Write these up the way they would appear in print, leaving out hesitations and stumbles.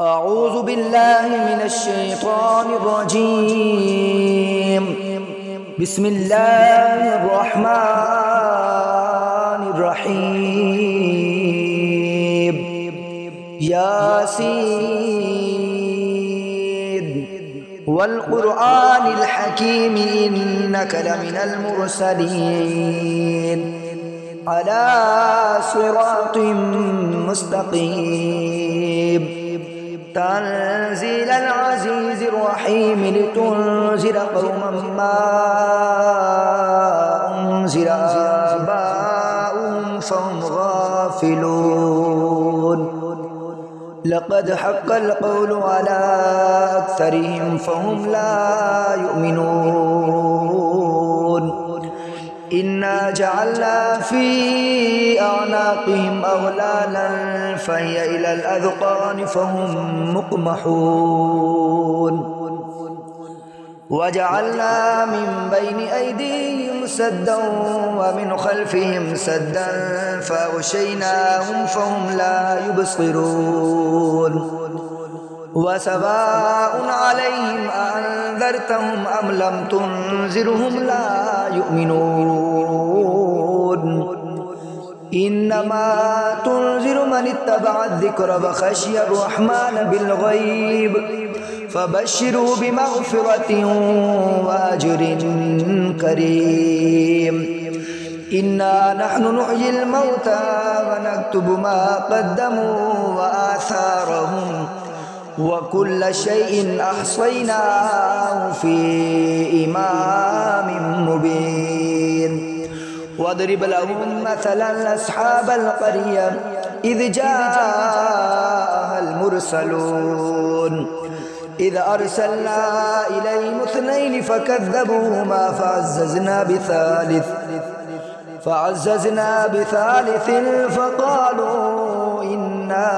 أعوذ بالله من الشيطان الرجيم. بسم الله الرحمن الرحيم. ياسين والقرآن الحكيم إنك لمن المرسلين على صراط مستقيم. تنزيل العزيز الرحيم لتنذر قوما ما أنذر آباؤهم فهم غافلون. لقد حق القول على أكثرهم فهم لا يؤمنون. إنا جعلنا في أعناقهم أغلالا فهي إلى الأذقان فهم مقمحون. وجعلنا من بين أيديهم سدا ومن خلفهم سدا فأغشيناهم فهم لا يبصرون. وسواء عليهم أأنذرتهم أم لم تنذرهم لا يؤمنون. إنما تنذر من اتبع الذكر وخشي الرحمن بالغيب فبشروا بمغفرة وأجر كريم. إنا نحن نحيي الموتى ونكتب ما قدموا وآثارهم وكل شيء أحصيناه في إمام مبين. واضرب لهم مثلا أصحاب القرية إذ جاءها المرسلون إذ أرسلنا إليهم اثنين فكذبوهما فعززنا بثالث فقالوا إنا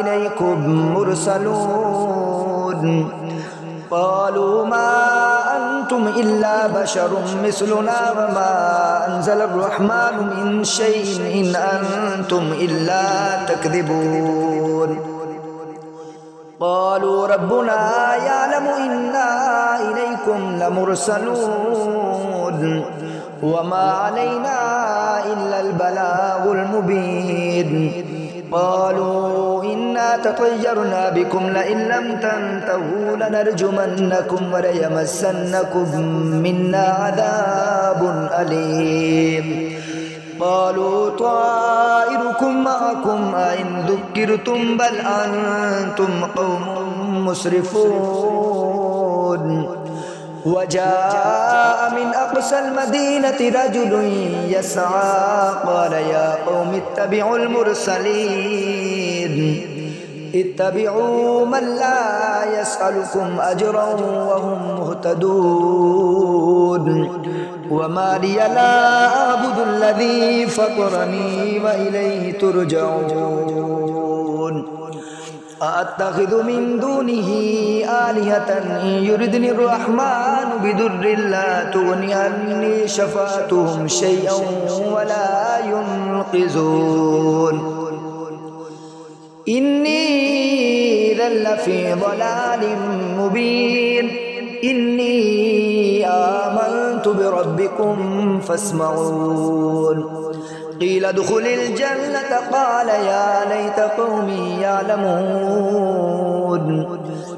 إليكم مرسلون. قالوا ما أنتم إلا بشر مثلنا وما أنزل الرحمن من شيء إن أنتم إلا تكذبون. قالوا ربنا يعلم إنا إليكم لمرسلون وما علينا إلا البلاغ المبين. قالوا إنا تطيرنا بكم لئن لم تنتهوا لنرجمنكم وليمسنكم منا عذاب أليم. قالوا طائركم معكم أئن ذكرتم بل أنتم قوم مسرفون. وجاء من أقصى المدينة رجل يسعى قال يا قوم اتبعوا المرسلين اتبعوا من لا يسألكم أجرا وهم مهتدون. وما لي لا أعبد الذي فطرني وإليه ترجعون. أأتخذ من دونه آلهة إن يردني الرحمن بضر لا تغني عني شفاعتهم شيئا ولا ينقذون. إني إذا لفي ضلال مبين. إني آمنت بربكم فاسمعون. قيل ادخل الجنة قال يا ليت قومي يعلمون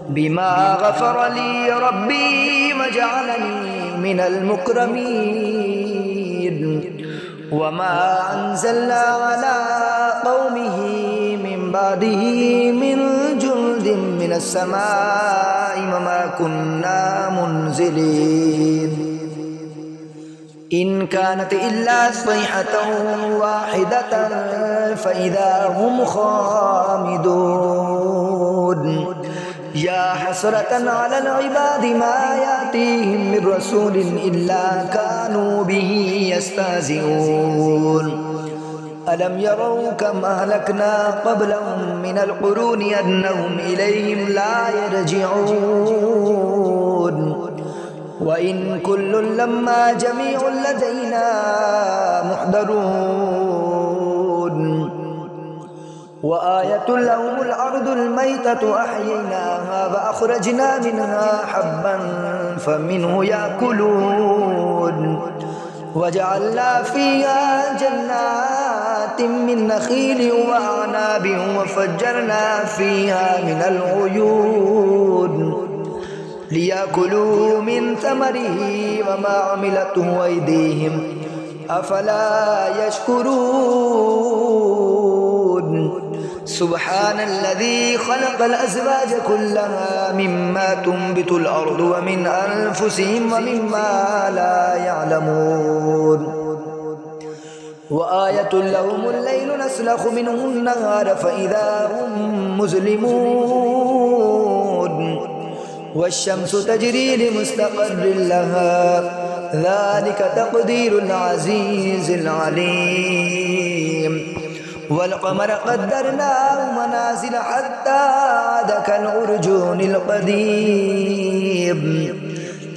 بما غفر لي ربي وجعلني من المكرمين. وما أنزلنا على قومه من بعده من جند من السماء وما كنا منزلين. إن كانت إلا صيحة واحدة فإذا هم خامدون. يا حسرة على العباد ما يأتيهم من رسول إلا كانوا به يستهزئون. ألم يروا كم أهلكنا قبلهم من القرون أنهم إليهم لا يرجعون. وإن كل لما جميع لدينا محضرون. وآية لهم الأرض الميتة أحييناها فأخرجنا منها حبا فمنه يأكلون وجعلنا فيها جنات من نخيل وأعناب وفجرنا فيها من العيون ليأكلوا من ثمره وما عملته أيديهم أفلا يشكرون سبحان الذي خلق الأزواج كلها مما تنبت الأرض ومن أنفسهم ومما لا يعلمون وآية لهم الليل نسلخ منه النهار فإذا هم مظلمون والشمس تجري لمستقر لها ذلك تقدير العزيز العليم والقمر قدرناه منازل حتى عاد كالعرجون القديم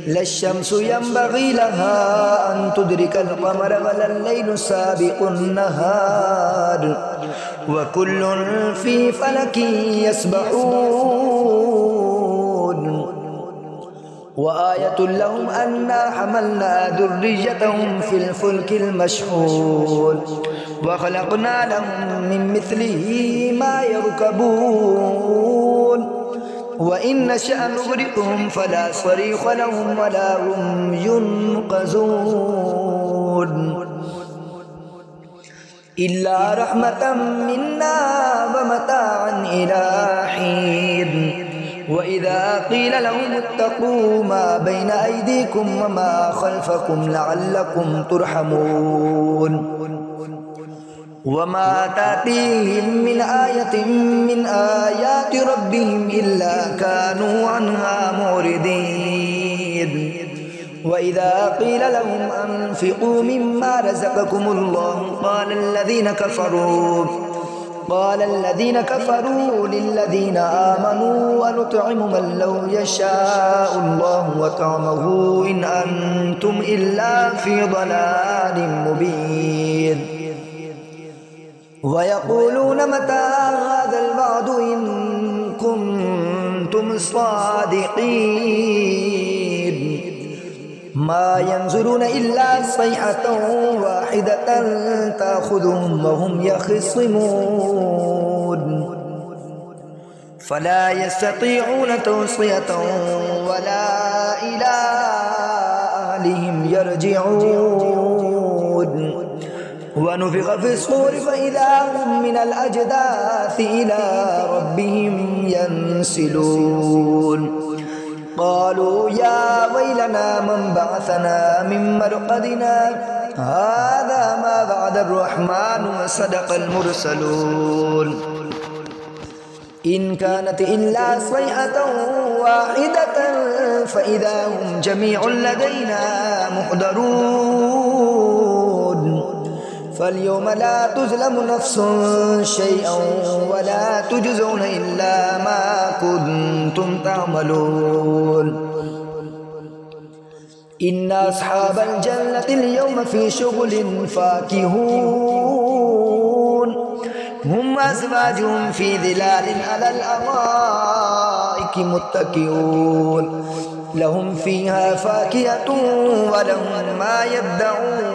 لا الشمس ينبغي لها أن تدرك القمر ولا الليل سابق النهار وكل في فلك يسبحون وآية لهم أنا حملنا ذريتهم في الفلك المشحون وخلقنا لهم من مثله ما يركبون وإن نشأ نغرقهم فلا صريخ لهم ولا هم ينقذون إلا رحمة منا ومتاعا إلى حين وإذا قيل لهم اتقوا ما بين أيديكم وما خلفكم لعلكم ترحمون وما تأتيهم من آية من آيات ربهم إلا كانوا عنها معرضين وإذا قيل لهم أنفقوا مما رزقكم الله قال الذين كفروا للذين آمنوا ونطعم من لو يشاء الله وطعمه إن أنتم إلا في ضلال مبين ويقولون متى هذا الوعد إن كنتم صادقين ما ينظرون إلا صيحة واحدة تأخذهم وهم يخصمون فلا يستطيعون توصية ولا إلى أهلهم يرجعون ونفخ في الصور فإذا هم من الأجداث إلى ربهم ينسلون قالوا يا ويلنا من بعثنا من مرقدنا هذا ما بعد الرحمن وصدق المرسلون إن كانت إلا صيحة واحدة فإذا هم جميع لدينا محضرون فاليوم لا تظلم نفس شيئا ولا تجزون إلا ما كنتم تعملون إن أصحاب الجنة اليوم في شغل فاكهون هم أزواجهم في ظلال على الأرائك متكئون لهم فيها فاكهة ولهم ما يدعون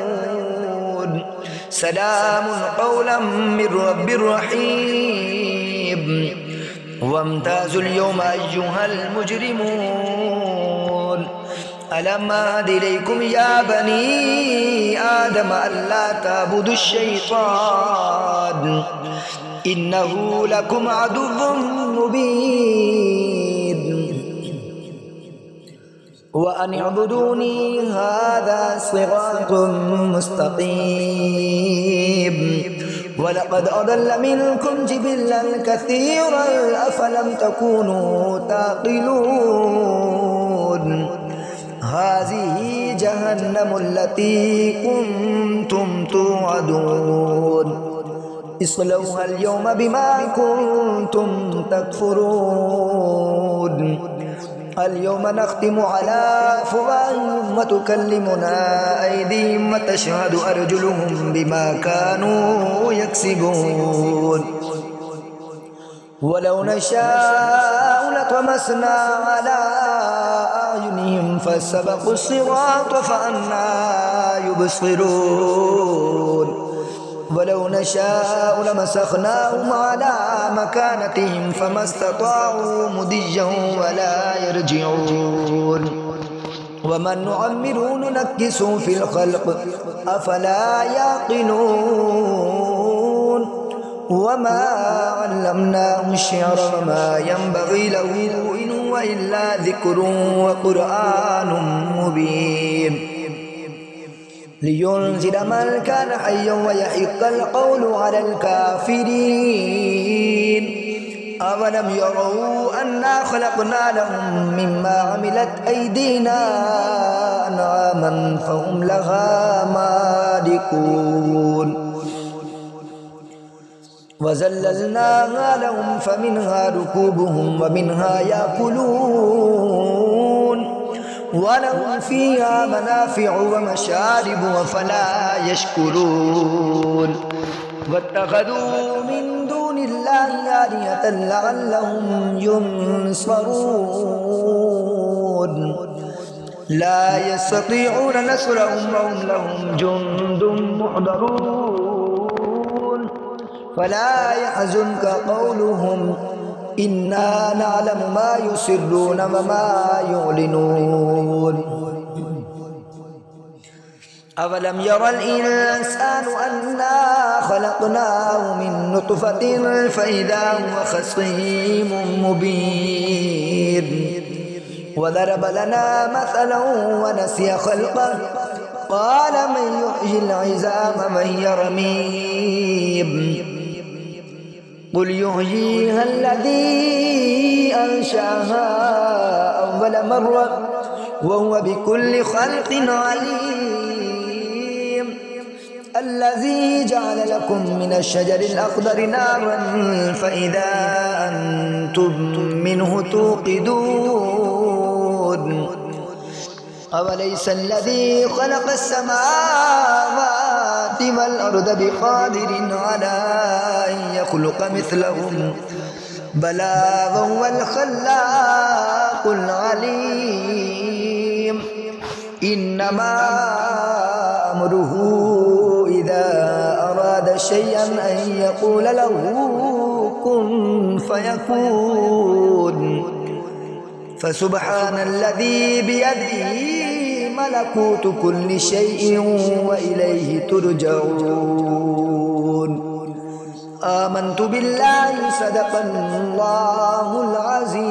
سلام قولا من رب رحيم وامتازوا اليوم أيها المجرمون ألم أعهد إليكم يا بني آدم ألا تعبدوا الشيطان إنه لكم عدو مبين وأن اعبدوني هذا صراط مستقيم ولقد أضل منكم جبلا كثيرا أفلم تكونوا تعقلون هذه جهنم التي كنتم توعدون اصلوها اليوم بما كنتم تكفرون اليوم نختم على أفواههم وتكلمنا أيديهم وتشهد أرجلهم بما كانوا يكسبون ولو نشاء لطمسنا على أعينهم فاستبقوا الصراط فأنى يبصرون ولو نشاء لمسخناهم على مكانتهم فما استطاعوا مضيا ولا يرجعون ومن نعمره ننكسه في الخلق أفلا يعقلون وما علمناه الشعر وما ينبغي له إن هو إلا ذكر وقرآن مبين لينذر من كان حيا ويحق القول على الكافرين أولم يروا أنا خلقنا لهم مما عملت أيدينا أنعاما فهم لها مالكون وزللناها لهم فمنها ركوبهم ومنها يأكلون ولهم فيها منافع ومشارب وفلا يشكرون واتخذوا من دون الله آلهة لعلهم ينصرون لا يستطيعون نصرهم وهم لهم جند محضرون فلا يحزنك قولهم إنا نعلم ما يسرون وما يعلنون أولم يرى الإنسان أنا خلقناه من نطفة فإذا هو خصيم مبين وضرب لنا مثلا ونسي خلقه قال من يحيي العظام وهي رميم قل يحييها الذي أنشأها أول مرة وهو بكل خلق عليم الذي جعل لكم من الشجر الأخضر نارا فإذا أنتم منه توقدون أوليس الذي خلق السماوات والأرض بقادر على أن يخلق مثلهم بلى وهو الخلاق العليم إنما أمره إذا أراد شيئا أن يقول له كن فيكون فسبحان الذي بيده ملكوت كل شيء وإليه ترجعون آمنت بالله صدق الله العظيم